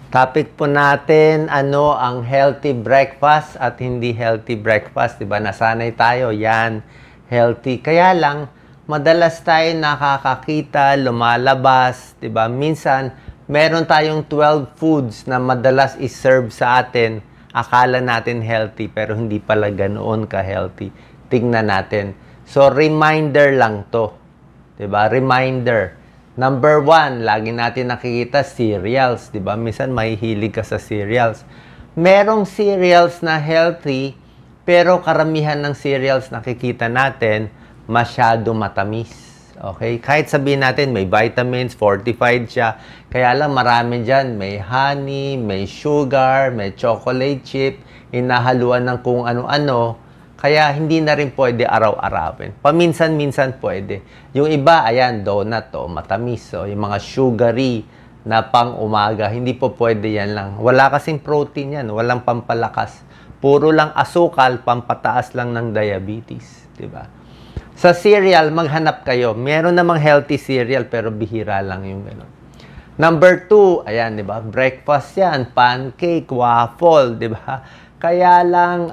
Topic po natin, ano ang healthy breakfast at hindi healthy breakfast. Diba? Nasanay tayo, yan, healthy. Kaya lang, madalas tayo nakakakita, lumalabas. Diba? Minsan, meron tayong 12 foods na madalas iserve sa atin. Akala natin healthy, pero hindi pala ganoon ka-healthy. Tingnan natin. So, reminder lang to. Diba? Reminder. Number 1, lagi natin nakikita cereals, 'di ba? Minsan mahihilig ka sa cereals. Merong cereals na healthy, pero karamihan ng cereals nakikita natin masyado matamis. Okay? Kahit sabihin natin may vitamins, fortified siya, kaya lang marami diyan, may honey, may sugar, may chocolate chip, hinahaluan ng kung ano-ano. Kaya hindi na rin pwede araw-arawin. Paminsan-minsan pwede. Yung iba, ayan, donut, matamis. Yung mga sugary na pang-umaga, hindi po pwede yan lang. Wala kasing protein yan, walang pampalakas. Puro lang asukal, pampataas lang ng diabetes. Diba? Sa cereal, maghanap kayo. Meron namang healthy cereal, pero bihira lang yung gano'n. Number 2, ayan, diba? Breakfast yan, pancake, waffle, diba? Kaya lang,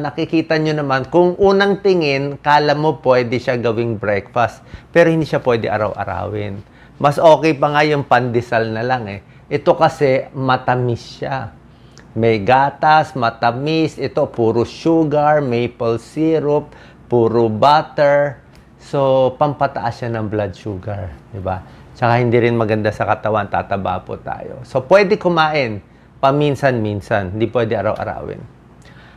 nakikita nyo naman, kung unang tingin, kala mo pwede siya gawing breakfast. Pero hindi siya pwede araw-arawin. Mas okay pa nga yung pandesal na lang eh. Ito kasi matamis siya. May gatas, matamis. Ito puro sugar, maple syrup, puro butter. So, pampataas siya ng blood sugar. Diba? Tsaka hindi rin maganda sa katawan, tataba po tayo. So, pwede kumain. Paminsan-minsan, hindi pwede araw-arawin.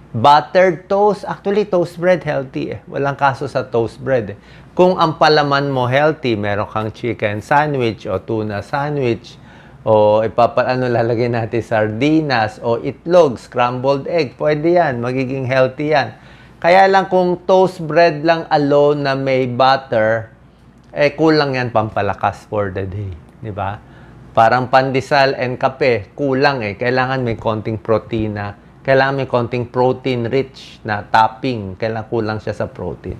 Buttered toast, actually toast bread healthy eh. Walang kaso sa toast bread eh. Kung ang palaman mo healthy, meron kang chicken sandwich o tuna sandwich o lalagay natin sardinas o itlog, scrambled egg, pwede yan, magiging healthy yan. Kaya lang kung toast bread lang alone na may butter, kulang yan pampalakas for the day, di ba? Parang pandesal and kape, kulang eh. Kailangan may konting protina. Kailangan may konting protein-rich na topping. Kailangan kulang siya sa protein.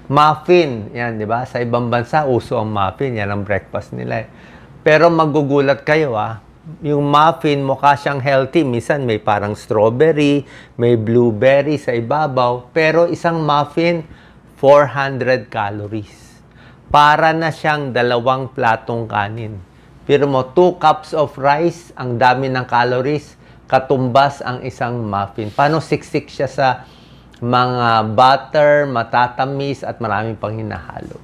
Muffin, yan, di ba? Sa ibang bansa, uso ang muffin. Yan ang breakfast nila eh. Pero magugulat kayo yung muffin mukha siyang healthy. Minsan may parang strawberry, may blueberry sa ibabaw. Pero isang muffin, 400 calories. Para na siyang 2 platong kanin. Pero mo, 2 cups of rice, ang dami ng calories, katumbas ang isang muffin. Paano siksik siya sa mga butter, matatamis, at maraming pang hinahalo.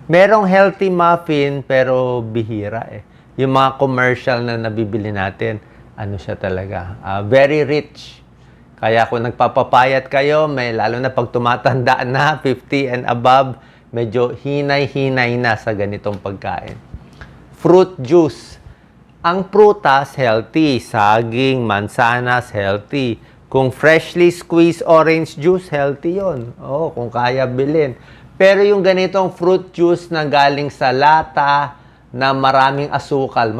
Merong healthy muffin, pero bihira eh. Yung mga commercial na nabibili natin, ano siya talaga, very rich. Kaya kung nagpapapayat kayo, lalo na pag tumatanda na, 50 and above, medyo hinay-hinay na sa ganitong pagkain. Fruit juice. Ang prutas, healthy. Saging, mansanas, healthy. Kung freshly squeezed orange juice, healthy yon. Kung kaya bilhin. Pero yung ganitong fruit juice na galing sa lata, na maraming asukal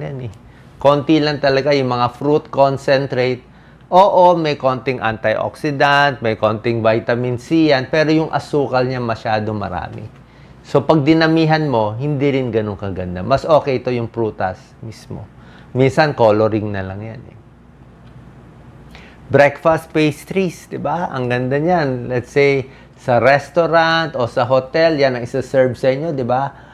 yan eh. Konti lang talaga yung mga fruit concentrate. Oo, may konting antioxidant, may konting vitamin C yan, pero yung asukal niya masyado marami. So, pag dinamihan mo, hindi rin ganun kaganda. Mas okay ito yung prutas mismo. Minsan, coloring na lang yan eh. Breakfast pastries, di ba? Ang ganda niyan. Let's say, sa restaurant o sa hotel, yan ang isa-serve sa inyo, di ba?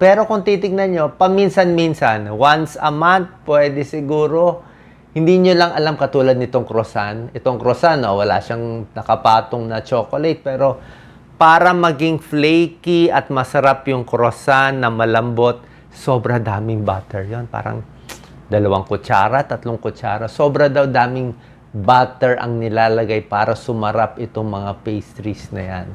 Pero kung titignan nyo, paminsan-minsan, once a month, pwede siguro. Hindi nyo lang alam katulad nitong croissant. Itong croissant, wala siyang nakapatong na chocolate. Pero para maging flaky at masarap yung croissant na malambot, sobra daming butter yon. Parang 2 kutsara, 3 kutsara. Sobra daw daming butter ang nilalagay para sumarap itong mga pastries na yan.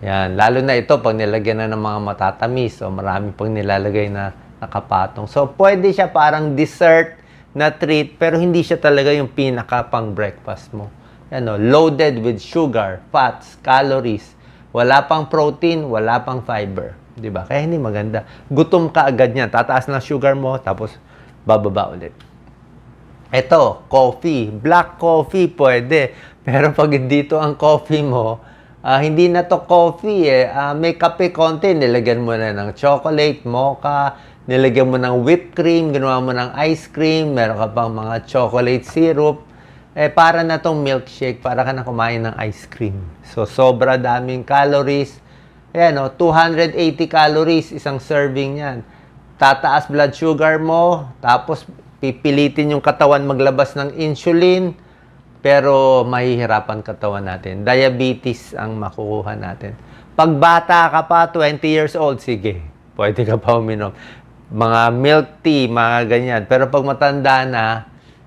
Yan. Lalo na ito pag nilagyan na ng mga matatamis o marami pang nilalagay na nakapatong. So, pwede siya parang dessert na treat, pero hindi siya talaga yung pinaka pang breakfast mo. Loaded with sugar, fats, calories. Wala pang protein, wala pang fiber. Diba? Kaya hindi maganda. Gutom ka agad niyan. Tataas ng sugar mo, tapos bababa ulit. Ito, coffee. Black coffee, pwede. Pero pag dito ang coffee mo, hindi na to coffee eh. May kape konti, nilagyan mo na ng chocolate, mocha, nilagyan mo ng whipped cream, ginawa mo ng ice cream, meron ka pang mga chocolate syrup, para na tong milkshake, para ka na kumain ng ice cream. So, sobra daming calories. Ayan, 280 calories, isang serving yan. Tataas blood sugar mo, tapos pipilitin yung katawan maglabas ng insulin, pero mahihirapan katawan natin. Diabetes ang makukuha natin. Pag bata ka pa, 20 years old, sige, pwede ka pa uminom. Mga milk tea, mga ganyan. Pero pag matanda na,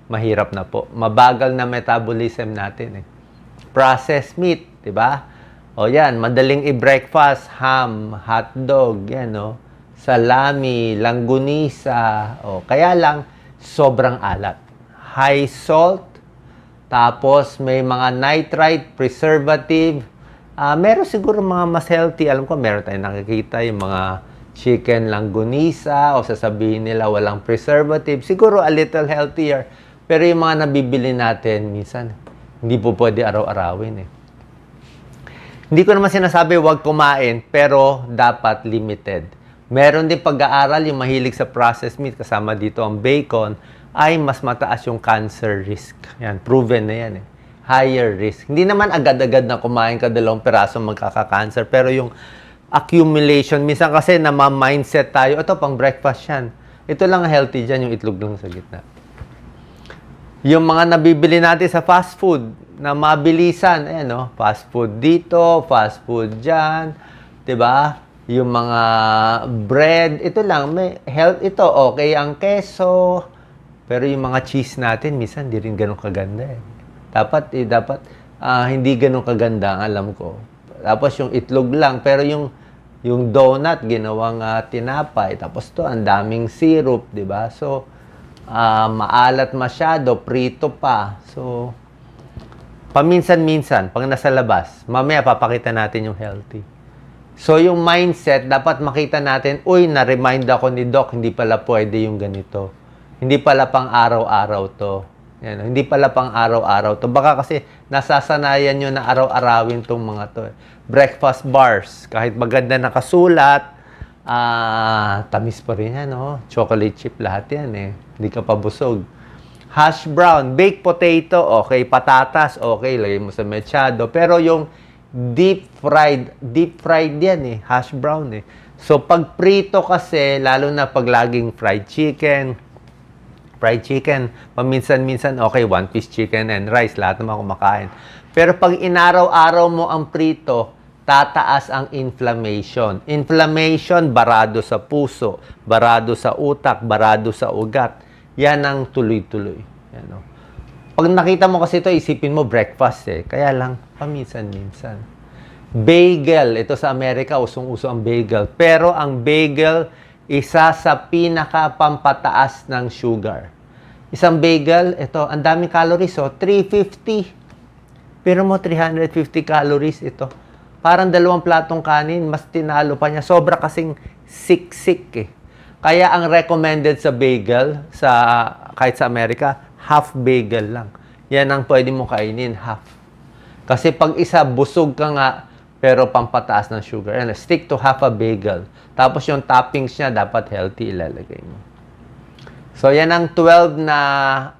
mahirap na po. Mabagal na metabolism natin. Processed meat, di ba? O yan, madaling i-breakfast, ham, hotdog, yan, salami, langgunisa. O, kaya lang, sobrang alat. High salt, tapos may mga nitrite, preservative. Meron siguro mga mas healthy. Alam ko, meron tayong nakikita yung mga chicken langgunisa o sasabihin nila walang preservative. Siguro a little healthier. Pero yung mga nabibili natin, minsan, hindi po pwede araw-arawin. Hindi ko naman sinasabi huwag kumain, pero dapat limited. Meron din pag-aaral yung mahilig sa processed meat, kasama dito ang bacon, ay mas mataas yung cancer risk. Yan, proven na yan. Higher risk. Hindi naman agad-agad na kumain ka 2 peraso magkaka-cancer, pero yung accumulation, minsan kasi mindset tayo, ito pang breakfast yan. Ito lang healthy dyan, yung itlog lang sa gitna. Yung mga nabibili natin sa fast food na mabilisan, fast food dito, fast food dyan, 'di ba? Yung mga bread, ito lang, may health ito, okay ang keso, pero yung mga cheese natin minsan hindi rin ganoon kaganda. Dapat hindi ganoon kaganda ang alam ko. Tapos yung itlog lang, pero yung donut ginawang tinapay, tapos to ang daming syrup, 'di ba? So maalat masyado, prito pa. So, paminsan-minsan, pag nasa labas, mamaya papakita natin yung healthy. So, yung mindset, dapat makita natin, uy, na-remind ako ni Doc, hindi pala pwede yung ganito. Hindi pala pang araw-araw to. Yan, hindi pala pang araw-araw to. Baka kasi nasasanayan nyo na araw-arawin tong mga to. Breakfast bars, kahit maganda nakasulat, tamis pa rin yan, chocolate chip lahat yan Hindi ka pa busog. Hash brown, baked potato, okay. Patatas, okay. Lagay mo sa mechado. Pero yung deep fried yan hash brown So, pag prito kasi, lalo na pag laging fried chicken, paminsan-minsan, okay, 1-piece chicken and rice, lahat naman kumakain. Pero pag inaraw-araw mo ang prito, tataas ang inflammation. Inflammation, barado sa puso, barado sa utak, barado sa ugat. Yan ang tuloy-tuloy. Pag nakita mo kasi ito, isipin mo breakfast Kaya lang, paminsan-minsan. Bagel. Ito sa Amerika, usong-uso ang bagel. Pero ang bagel, isa sa pinaka-pampataas ng sugar. Isang bagel, ito, ang daming calories, 350. Pero mo, 350 calories ito. Parang 2 platong kanin, mas tinalo pa niya. Sobra kasing siksik Kaya ang recommended sa bagel, kahit sa Amerika, half bagel lang. Yan ang pwede mo kainin, half. Kasi pag isa, busog ka nga, pero pampataas ng sugar. Stick to half a bagel. Tapos yung toppings niya, dapat healthy ilalagay mo. So yan ang 12 na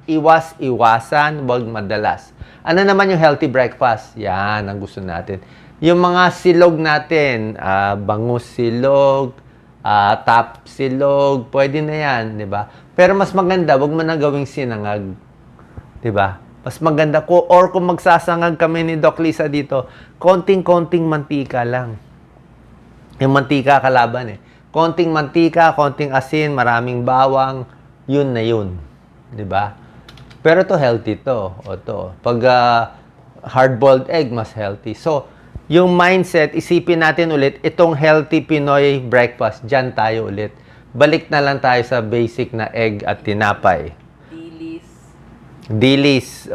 iwas-iwasan, wag madalas. Ano naman yung healthy breakfast? Yan ang gusto natin. Yung mga silog natin, bangus silog, tap silog, pwede na yan, di ba? Pero mas maganda, wag mo na gawing sinangag. Di ba? Mas maganda ko, or kung magsasangag kami ni Doc Lisa dito, konting-konting mantika lang. Yung mantika kalaban Konting mantika, konting asin, maraming bawang, yun na yun. Di ba? Pero to healthy to. Pag hard-boiled egg, mas healthy. So, yung mindset, isipin natin ulit, itong healthy Pinoy breakfast, dyan tayo ulit. Balik na lang tayo sa basic na egg at tinapay. Dilis,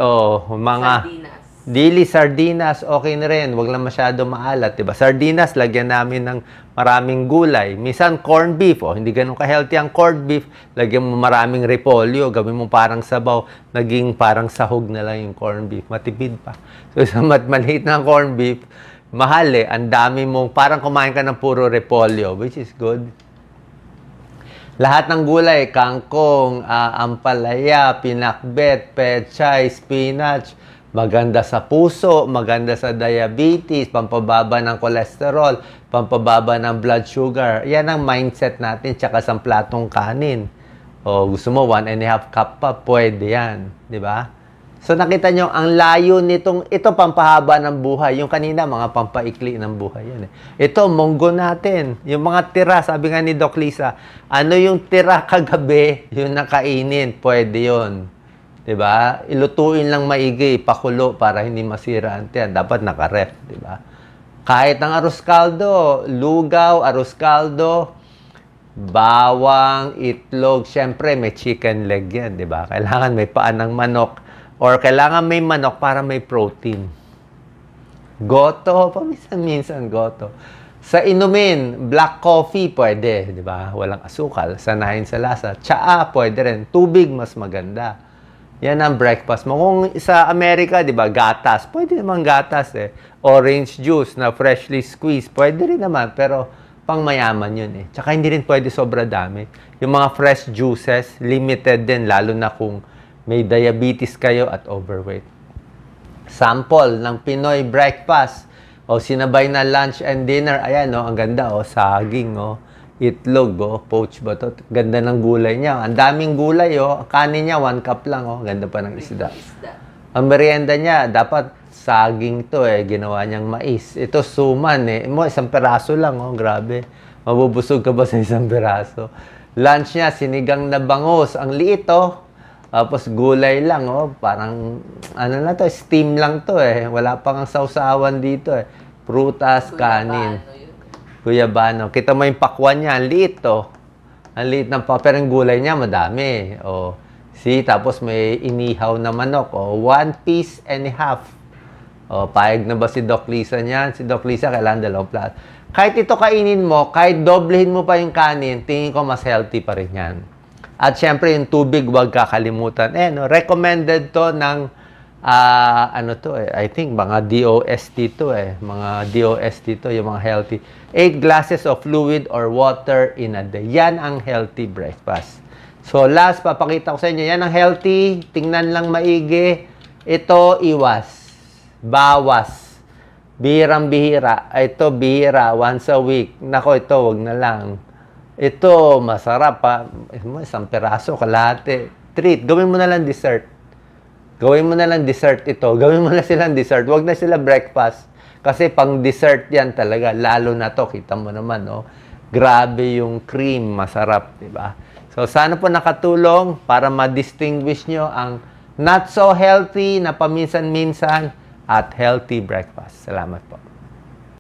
mga... Sardinas. Dilis, sardinas, okay na rin. Huwag lang masyado maalat, diba? Sardinas, lagyan namin ng maraming gulay. Minsan, corned beef, hindi ganun ka-healthy ang corned beef. Lagyan mo maraming repolyo, gawin mo parang sabaw, naging parang sahog na lang yung corned beef. Matipid pa. So, sa maliit na corned beef, mahal ang dami mong, parang kumain ka ng puro repolyo, which is good. Lahat ng gulay, kangkong, ampalaya, pinakbet, pechay, spinach, maganda sa puso, maganda sa diabetes, pampababa ng cholesterol, pampababa ng blood sugar. Yan ang mindset natin, tsaka sa platong kanin. O gusto mo, 1.5 cup pa, pwede yan. Di ba? So nakita nyo, ang layo nitong, ito pampahaba ng buhay. Yung kanina, mga pampaikli ng buhay yan. Ito, munggo natin. Yung mga tira, sabi nga ni Doc Lisa, ano yung tira kagabi, yung nakainin, pwede yun. Diba? Ilutuin lang maigi, pakulo para hindi masira ang tiyan. Dapat nakaref, diba? Kahit ang arroz caldo, lugaw, arroz caldo, bawang, itlog, syempre may chicken leg yan, diba? Kailangan may paan ng manok. Or kailangan may manok para may protein. Goto, paminsan-minsan goto. Sa inumin, black coffee pwede, di ba? Walang asukal, sanayin sa lasa. Tsaa pwede rin. Tubig mas maganda. Yan ang breakfast mo. Kung sa Amerika, di ba, gatas. Pwede naman gatas eh. Orange juice na freshly squeezed. Pwede rin naman, pero pang mayaman yun eh. Tsaka hindi rin pwede sobra dami. Yung mga fresh juices, limited din, lalo na kung may diabetes kayo at overweight. Sample ng Pinoy breakfast. O sinabay na lunch and dinner. Ayan, oh, ang ganda, oh, saging, oh, itlog, oh, poach ba to? Ganda ng gulay niya. Ang daming gulay, oh. Kanin niya, 1 cup lang, oh. Ganda pa ng isda. Ang merienda niya, dapat saging to, eh. Ginawa niyang mais. Ito, suman, eh. Mo, 1 peraso lang, oh. Grabe. Mabubusog ka ba sa 1 peraso? Lunch niya, sinigang na bangus. Ang liit, oh. Tapos gulay lang, oh, parang, ano na to, steam lang to eh. Wala pang sausawan dito eh. Prutas, kanin. Guyabano. Kita mo yung pakwan niya, ang liit to. Ang liit ng pa, pero yung gulay niya madami. Oh, see, tapos may inihaw na manok, oh, 1.5 pieces. Oh, payag na ba si Doc Lisa niyan? Si Doc Lisa kailangan 2 plato. Kahit ito kainin mo, kahit doblehin mo pa yung kanin, tingin ko mas healthy pa rin yan. At syempre, yung tubig, huwag kakalimutan. No, recommended to ng, ano to eh, I think mga DOST to eh. Mga DOST to, yung mga healthy. 8 glasses of fluid or water in a day. Yan ang healthy breakfast. So, last, papakita ko sa inyo. Yan ang healthy. Tingnan lang maigi. Ito, iwas. Bawas. Bihirang-bihira. Ito, bihira. Once a week. Nako, ito, wag na lang. Ito, masarap pa. 1 peraso, kalahati. Treat. Gawin mo na lang dessert. Gawin mo na lang dessert ito. Gawin mo na silang dessert. Huwag na sila breakfast. Kasi pang dessert yan talaga. Lalo na to. Kita mo naman, no? Grabe yung cream. Masarap, di ba? So, sana po nakatulong para ma-distinguish nyo ang not so healthy na paminsan-minsan at healthy breakfast. Salamat po.